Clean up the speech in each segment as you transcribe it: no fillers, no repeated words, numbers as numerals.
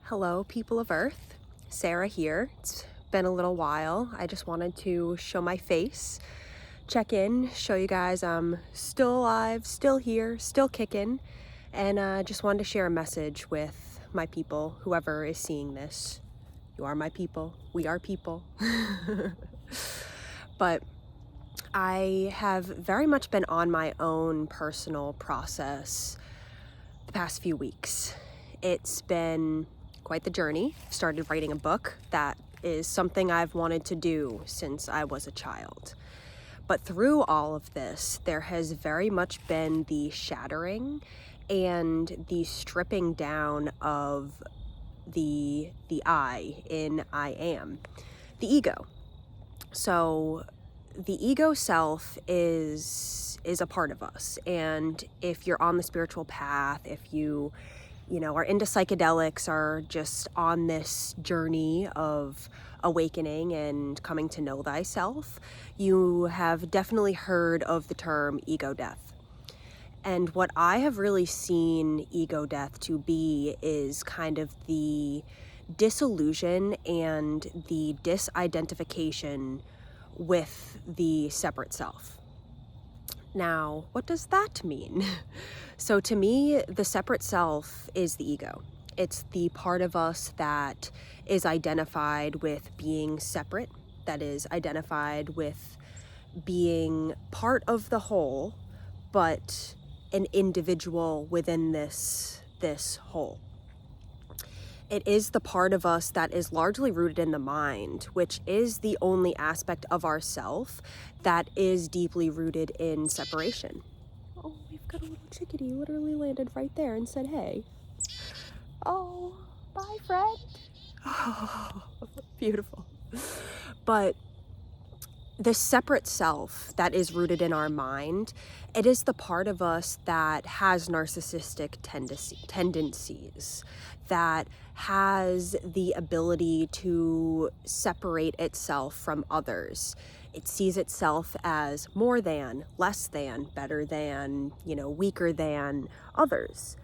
Hello, people of Earth. Sara here. It's been a little while. I just wanted to show my face, check in, show you guys I'm still alive, still here, still kicking, and just wanted to share a message with my people, whoever is seeing this. You are my people. We are people. But I have very much been on my own personal process the past few weeks. It's been quite the journey. Started writing a book. That is something I've wanted to do since I was a child. But through all of this, there has very much been the shattering and the stripping down of the I in I am, the ego. So the ego self is a part of us, and if you're on the spiritual path, if you are into psychedelics, are just on this journey of awakening and coming to know thyself, you have definitely heard of the term ego death. And what I have really seen ego death to be is kind of the disillusion and the disidentification with the separate self. Now, what does that mean? So to me, the separate self is the ego. It's the part of us that is identified with being separate, that is identified with being part of the whole, but an individual within this whole. It is the part of us that is largely rooted in the mind, which is the only aspect of ourself that is deeply rooted in separation. Oh, we've got a little chickadee literally landed right there and said, hey. Oh, bye, friend. Oh, beautiful. But the separate self that is rooted in our mind, it is the part of us that has narcissistic tendencies, that has the ability to separate itself from others. It sees itself as more than, less than, better than, weaker than others.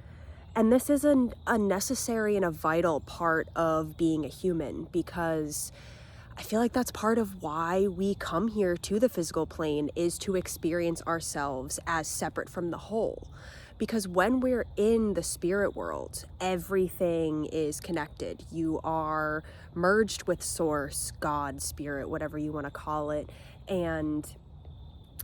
And this is a necessary and a vital part of being a human, because I feel like that's part of why we come here to the physical plane, is to experience ourselves as separate from the whole. Because when we're in the spirit world, everything is connected. You are merged with source, God, spirit, whatever you want to call it. And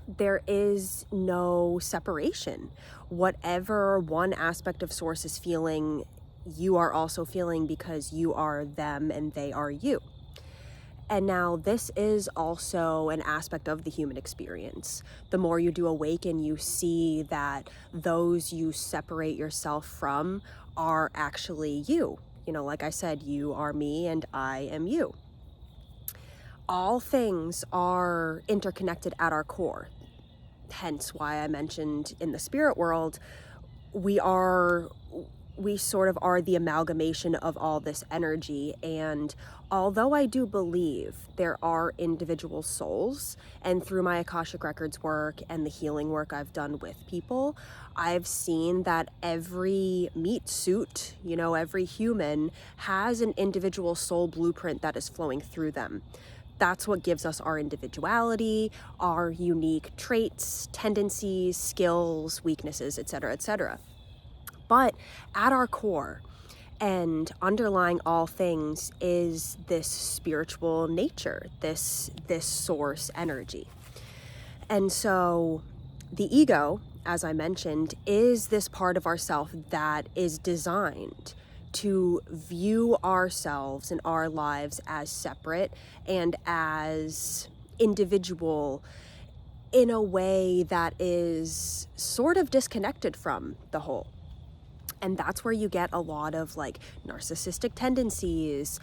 there is no separation. Whatever one aspect of source is feeling, you are also feeling, because you are them and they are you. And now this is also an aspect of the human experience. The more you do awaken, you see that those you separate yourself from are actually you. Like I said, you are me and I am you. All things are interconnected at our core. Hence why I mentioned in the spirit world, we sort of are the amalgamation of all this energy. And although I do believe there are individual souls, and through my Akashic Records work and the healing work I've done with people, I've seen that every meat suit, every human has an individual soul blueprint that is flowing through them. That's what gives us our individuality, our unique traits, tendencies, skills, weaknesses, etc., etc. But at our core and underlying all things is this spiritual nature, this source energy. And so the ego, as I mentioned, is this part of ourself that is designed to view ourselves and our lives as separate and as individual in a way that is sort of disconnected from the whole. And that's where you get a lot of narcissistic tendencies,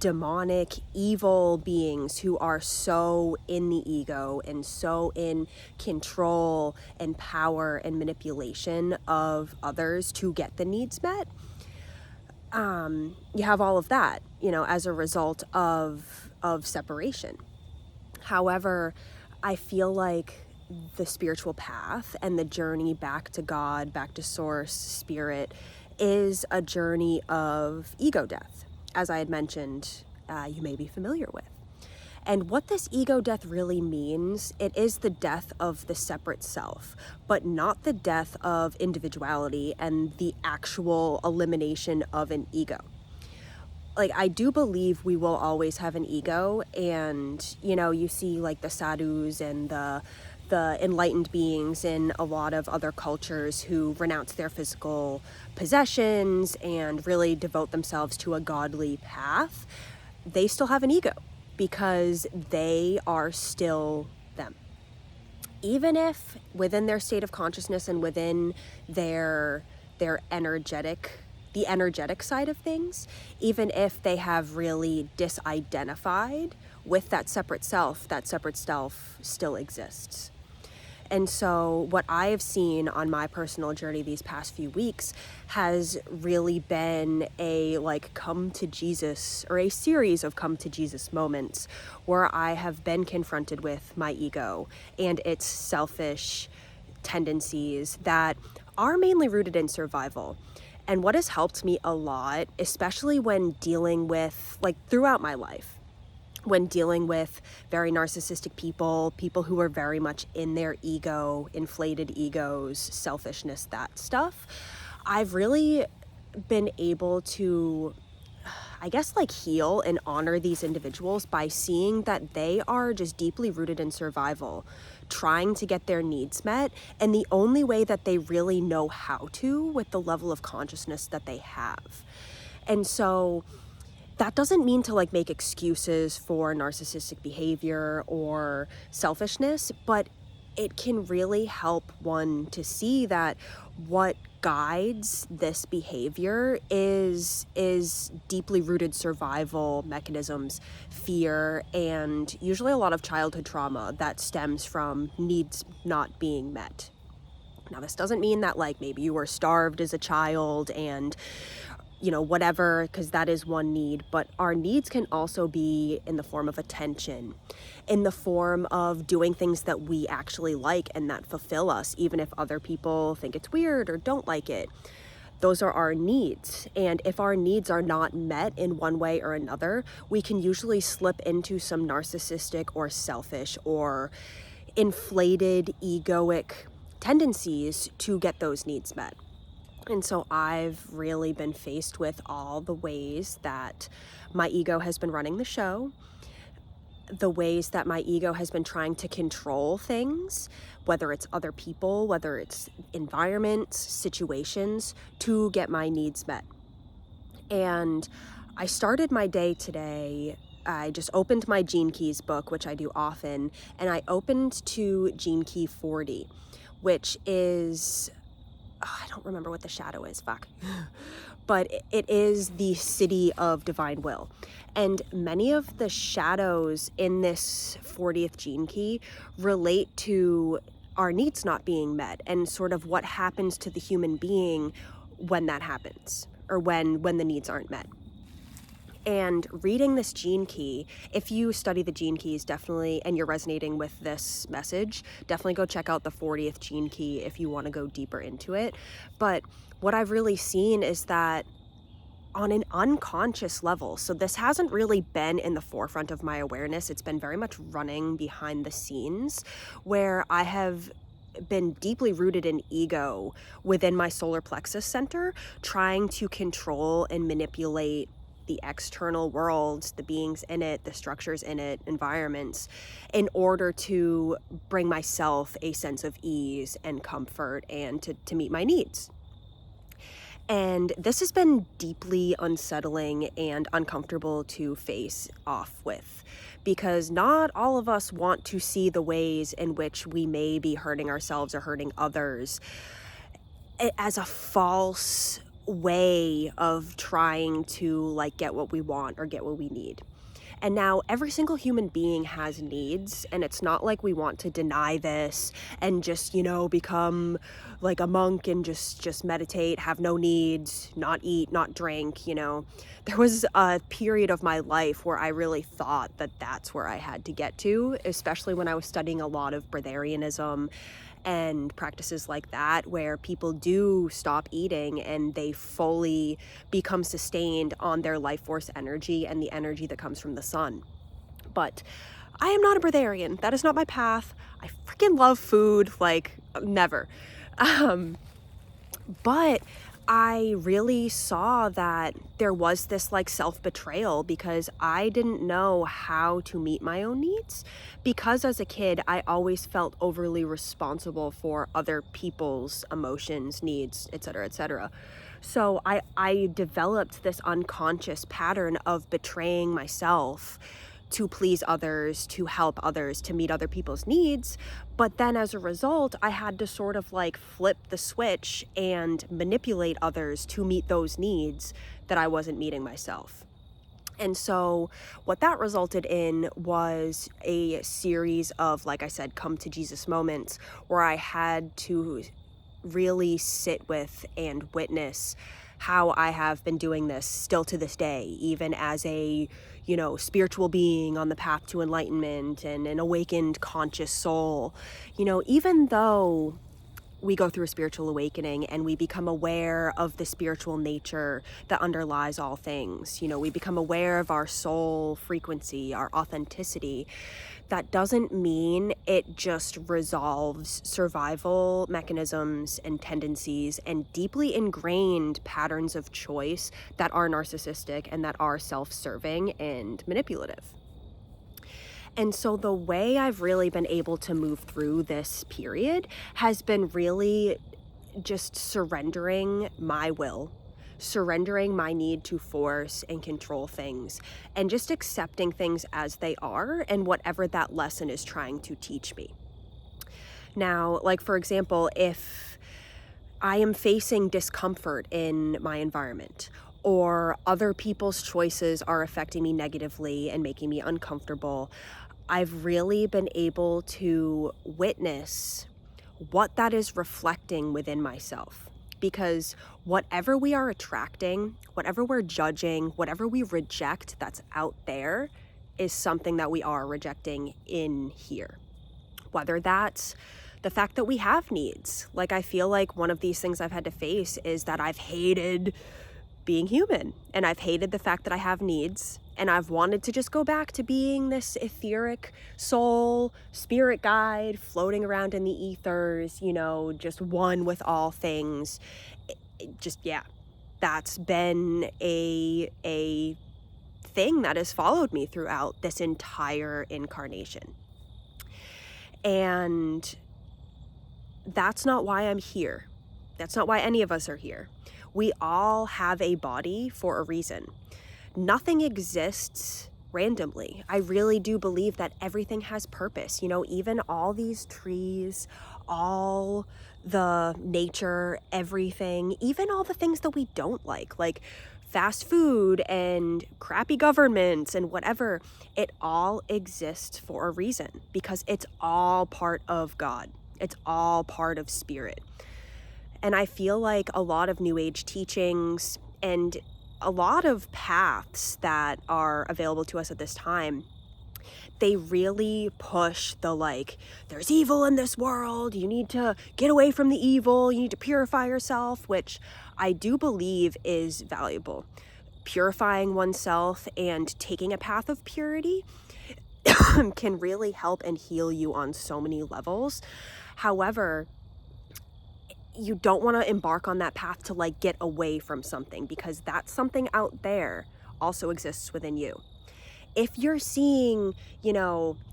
demonic, evil beings who are so in the ego and so in control and power and manipulation of others to get the needs met. You have all of that, as a result of separation. However, I feel like the spiritual path and the journey back to God, back to source, spirit, is a journey of ego death, as I had mentioned, you may be familiar with. And what this ego death really means, it is the death of the separate self, but not the death of individuality and the actual elimination of an ego. Like, I do believe we will always have an ego, and, you see like the sadhus and the enlightened beings in a lot of other cultures who renounce their physical possessions and really devote themselves to a godly path. They still have an ego because they are still them. Even if within their state of consciousness and within their energetic side of things, even if they have really disidentified with that separate self still exists. And so what I have seen on my personal journey these past few weeks has really been a come to Jesus, or a series of come to Jesus moments where I have been confronted with my ego and its selfish tendencies that are mainly rooted in survival. And what has helped me a lot, especially when dealing with, throughout my life, when dealing with very narcissistic people who are very much in their ego, inflated egos, selfishness, that stuff, I've really been able to, heal and honor these individuals by seeing that they are just deeply rooted in survival, trying to get their needs met, and the only way that they really know how to with the level of consciousness that they have. And so that doesn't mean to make excuses for narcissistic behavior or selfishness, but it can really help one to see that what guides this behavior is deeply rooted survival mechanisms, fear, and usually a lot of childhood trauma that stems from needs not being met. Now, this doesn't mean that maybe you were starved as a child and whatever, because that is one need, but our needs can also be in the form of attention, in the form of doing things that we actually like and that fulfill us, even if other people think it's weird or don't like it. Those are our needs. And if our needs are not met in one way or another, we can usually slip into some narcissistic or selfish or inflated egoic tendencies to get those needs met. And so I've really been faced with all the ways that my ego has been running the show, the ways that my ego has been trying to control things, whether it's other people, whether it's environments, situations, to get my needs met. And I started my day today. I just opened my Gene Keys book, which I do often, and I opened to Gene Key 40, which is... I don't remember what the shadow is, but it is the city of divine will. And many of the shadows in this 40th gene key relate to our needs not being met and sort of what happens to the human being when that happens, or when the needs aren't met. And reading this gene key, if you study the gene keys, definitely, and you're resonating with this message, definitely go check out the 40th gene key if you want to go deeper into it. But what I've really seen is that on an unconscious level, so this hasn't really been in the forefront of my awareness, it's been very much running behind the scenes, where I have been deeply rooted in ego within my solar plexus center, trying to control and manipulate the external world, the beings in it, the structures in it, environments, in order to bring myself a sense of ease and comfort and to meet my needs. And this has been deeply unsettling and uncomfortable to face off with, because not all of us want to see the ways in which we may be hurting ourselves or hurting others as a false way of trying to get what we want or get what we need. And now every single human being has needs, and it's not like we want to deny this and just, become like a monk and just meditate, have no needs, not eat, not drink, There was a period of my life where I really thought that that's where I had to get to, especially when I was studying a lot of breatharianism and practices like that, where people do stop eating and they fully become sustained on their life force energy and the energy that comes from the sun. But I am not a breatharian. That is not my path. I freaking love food, like never. But I really saw that there was this like self-betrayal because I didn't know how to meet my own needs. Because as a kid, I always felt overly responsible for other people's emotions, needs, etc., etc. So I developed this unconscious pattern of betraying myself to please others, to help others, to meet other people's needs. But then as a result, I had to sort of like flip the switch and manipulate others to meet those needs that I wasn't meeting myself. And so what that resulted in was a series of, like I said, come to Jesus moments where I had to really sit with and witness how I have been doing this still to this day, even as a, spiritual being on the path to enlightenment and an awakened conscious soul. Even though we go through a spiritual awakening and we become aware of the spiritual nature that underlies all things, we become aware of our soul frequency, our authenticity. That doesn't mean it just resolves survival mechanisms and tendencies and deeply ingrained patterns of choice that are narcissistic and that are self-serving and manipulative. And so the way I've really been able to move through this period has been really just surrendering my will, surrendering my need to force and control things, and just accepting things as they are and whatever that lesson is trying to teach me. Now, like for example, if I am facing discomfort in my environment, or other people's choices are affecting me negatively and making me uncomfortable, I've really been able to witness what that is reflecting within myself. Because whatever we are attracting, whatever we're judging, whatever we reject that's out there is something that we are rejecting in here. Whether that's the fact that we have needs. Like, I feel like one of these things I've had to face is that I've hated being human, and I've hated the fact that I have needs, and I've wanted to just go back to being this etheric soul, spirit guide, floating around in the ethers, just one with all things. That's been a thing that has followed me throughout this entire incarnation. And that's not why I'm here. That's not why any of us are here. We all have a body for a reason. Nothing exists randomly. I really do believe that everything has purpose. Even all these trees, all the nature, everything, even all the things that we don't like fast food and crappy governments and whatever, it all exists for a reason because it's all part of God. It's all part of spirit. And I feel like a lot of New Age teachings and a lot of paths that are available to us at this time, they really push the there's evil in this world, you need to get away from the evil, you need to purify yourself, which I do believe is valuable. Purifying oneself and taking a path of purity can really help and heal you on so many levels. However, you don't want to embark on that path to get away from something, because that something out there also exists within you. If you're seeing,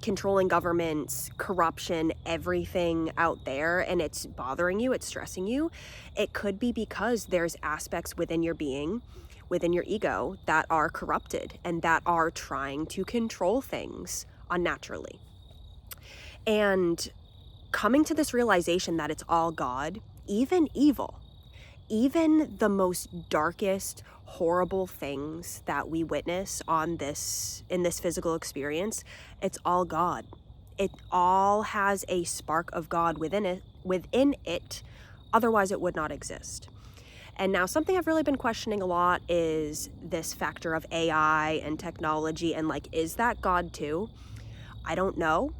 controlling governments, corruption, everything out there, and it's bothering you, it's stressing you, it could be because there's aspects within your being, within your ego, that are corrupted and that are trying to control things unnaturally. And coming to this realization that it's all God, even evil, even the most darkest, horrible things that we witness in this physical experience, it's all God. It all has a spark of God within it. Otherwise it would not exist. And now something I've really been questioning a lot is this factor of AI and technology, and is that God too? I don't know.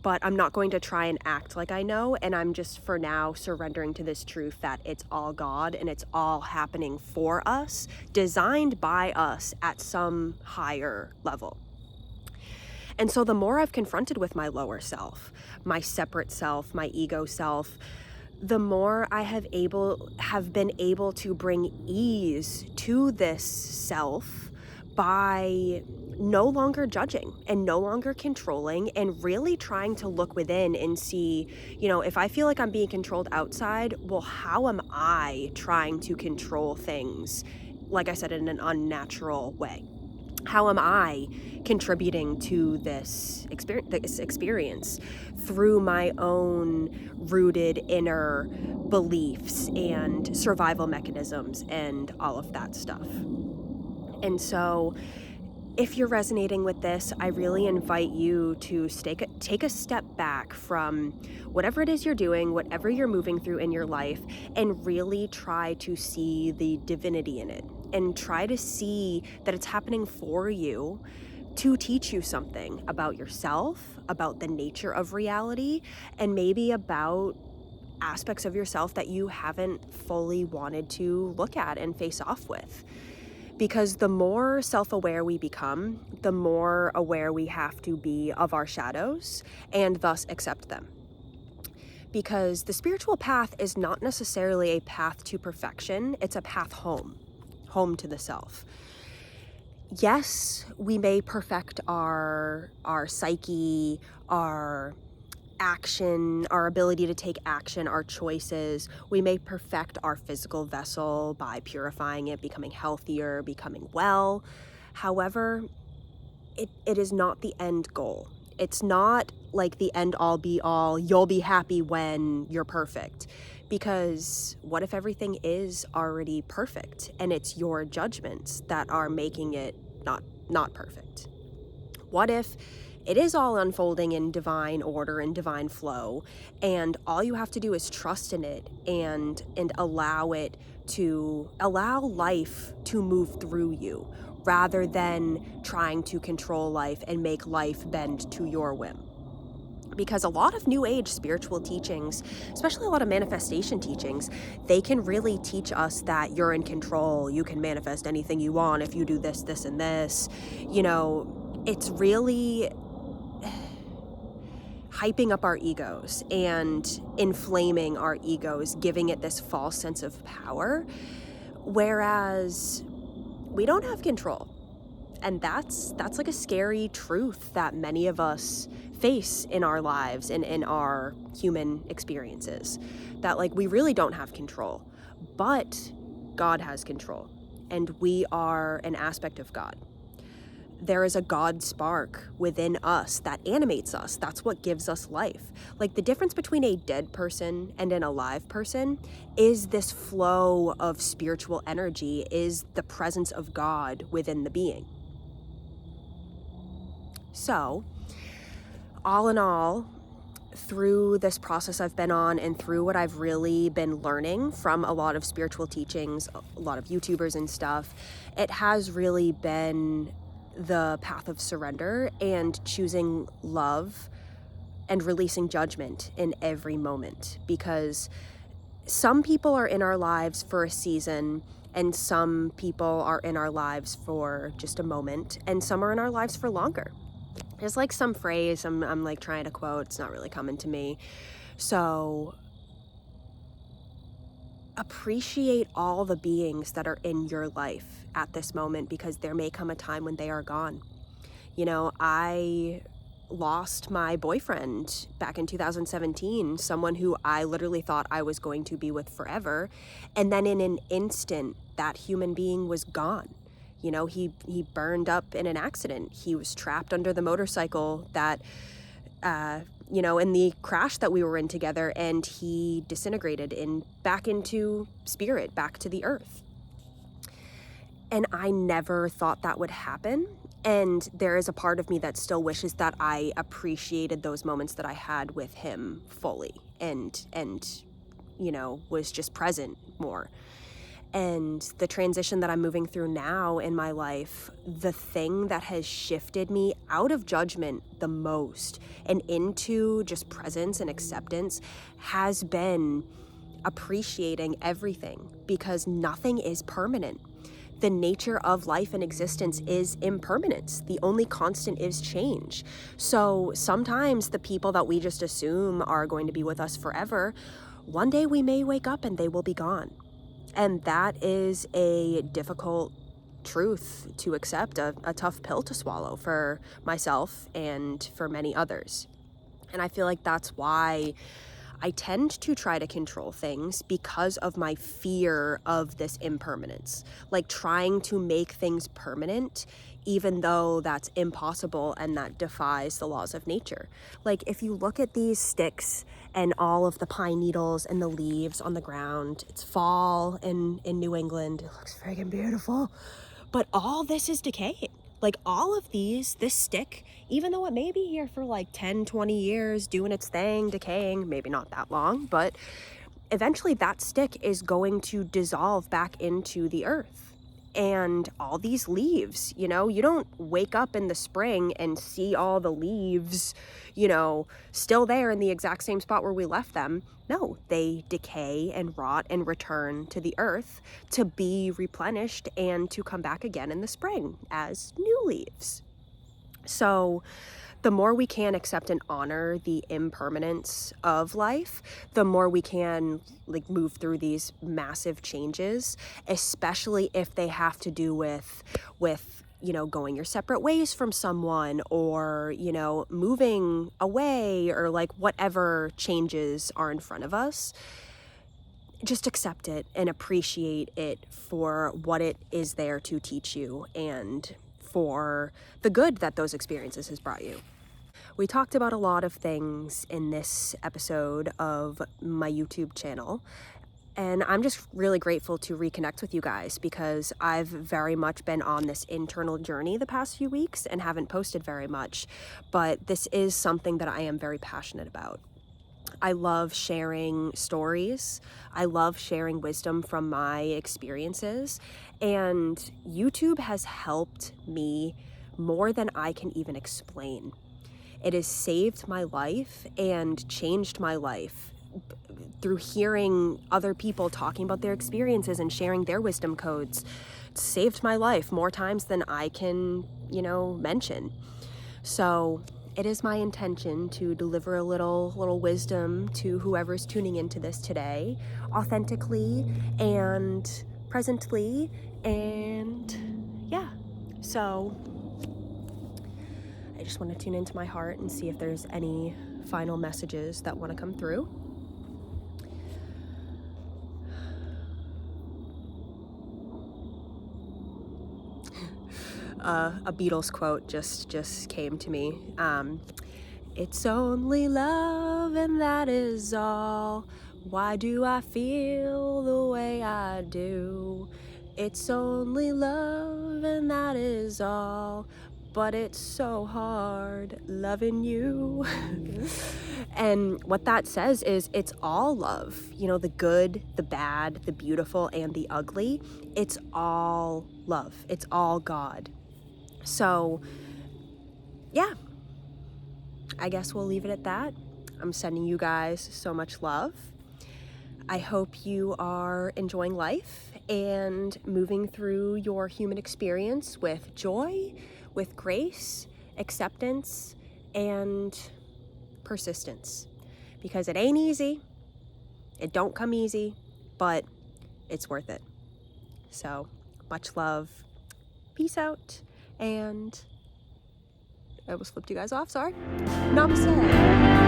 but I'm not going to try and act like I know, and I'm just for now surrendering to this truth that it's all God and it's all happening for us, designed by us at some higher level. And so the more I've confronted with my lower self, my separate self, my ego self, the more I have been able to bring ease to this self by no longer judging and no longer controlling, and really trying to look within and see, if I feel like I'm being controlled outside, well, how am I trying to control things, like I said, in an unnatural way? How am I contributing to this experience through my own rooted inner beliefs and survival mechanisms and all of that stuff? And so if you're resonating with this, I really invite you to take a step back from whatever it is you're doing, whatever you're moving through in your life, and really try to see the divinity in it, and try to see that it's happening for you to teach you something about yourself, about the nature of reality, and maybe about aspects of yourself that you haven't fully wanted to look at and face off with. Because the more self-aware we become, the more aware we have to be of our shadows and thus accept them. Because the spiritual path is not necessarily a path to perfection, it's a path home to the self. Yes, we may perfect our psyche, our action, our ability to take action, our choices. We may perfect our physical vessel by purifying it, becoming healthier, becoming well. However, it is not the end goal. It's not like the end all be all, you'll be happy when you're perfect. Because what if everything is already perfect and it's your judgments that are making it not perfect? What if it is all unfolding in divine order and divine flow, and all you have to do is trust in it and allow life to move through you, rather than trying to control life and make life bend to your whim? Because a lot of new age spiritual teachings, especially a lot of manifestation teachings, they can really teach us that you're in control, you can manifest anything you want if you do this, this, and this. It's really hyping up our egos and inflaming our egos, giving it this false sense of power, whereas we don't have control. And that's like a scary truth that many of us face in our lives and in our human experiences, that we really don't have control, but God has control, and we are an aspect of God. There is a God spark within us that animates us. That's what gives us life. The difference between a dead person and an alive person is this flow of spiritual energy, is the presence of God within the being. So, all in all, through this process I've been on and through what I've really been learning from a lot of spiritual teachings, a lot of YouTubers and stuff, it has really been the path of surrender and choosing love and releasing judgment in every moment. Because some people are in our lives for a season, and some people are in our lives for just a moment, and some are in our lives for longer. There's some phrase I'm trying to quote, it's not really coming to me. So appreciate all the beings that are in your life at this moment, because there may come a time when they are gone. I lost my boyfriend back in 2017, someone who I literally thought I was going to be with forever. And then in an instant, that human being was gone. He burned up in an accident. He was trapped under the motorcycle that, in the crash that we were in together, and he disintegrated back into spirit, back to the earth. And I never thought that would happen. And there is a part of me that still wishes that I appreciated those moments that I had with him fully and was just present more. And the transition that I'm moving through now in my life, the thing that has shifted me out of judgment the most and into just presence and acceptance has been appreciating everything, because nothing is permanent. The nature of life and existence is impermanence. The only constant is change. So sometimes the people that we just assume are going to be with us forever, one day we may wake up and they will be gone. And that is a difficult truth to accept, a tough pill to swallow for myself and for many others. And I feel like that's why I tend to try to control things, because of my fear of this impermanence. Like trying to make things permanent, even though that's impossible and that defies the laws of nature. Like if you look at these sticks and all of the pine needles and the leaves on the ground, it's fall in New England. It looks friggin' beautiful. But all this is decaying. Like all of this stick, even though it may be here for like 10, 20 years, doing its thing, decaying, maybe not that long, but eventually that stick is going to dissolve back into the earth. And all these leaves, you don't wake up in the spring and see all the leaves, still there in the exact same spot where we left them. No, they decay and rot and return to the earth to be replenished and to come back again in the spring as new leaves. So the more we can accept and honor the impermanence of life, the more we can move through these massive changes, especially if they have to do with going your separate ways from someone, or moving away, or whatever changes are in front of us. Just accept it and appreciate it for what it is there to teach you, and for the good that those experiences has brought you. We talked about a lot of things in this episode of my YouTube channel, and I'm just really grateful to reconnect with you guys, because I've very much been on this internal journey the past few weeks and haven't posted very much, but this is something that I am very passionate about. I love sharing stories. I love sharing wisdom from my experiences, and YouTube has helped me more than I can even explain. It has saved my life and changed my life through hearing other people talking about their experiences and sharing their wisdom codes. It's saved my life more times than I can, mention. So it is my intention to deliver a little wisdom to whoever's tuning into this today, authentically and presently, and yeah. So I just want to tune into my heart and see if there's any final messages that want to come through. A Beatles quote just came to me. It's only love and that is all. Why do I feel the way I do? It's only love and that is all. But it's so hard loving you. And what that says is it's all love. The good, the bad, the beautiful, and the ugly. It's all love. It's all God. So, yeah, I guess we'll leave it at that. I'm sending you guys so much love. I hope you are enjoying life and moving through your human experience with joy, with grace, acceptance, and persistence. Because it ain't easy. It don't come easy, but it's worth it. So, much love. Peace out. And I almost flipped you guys off, sorry. Namaste.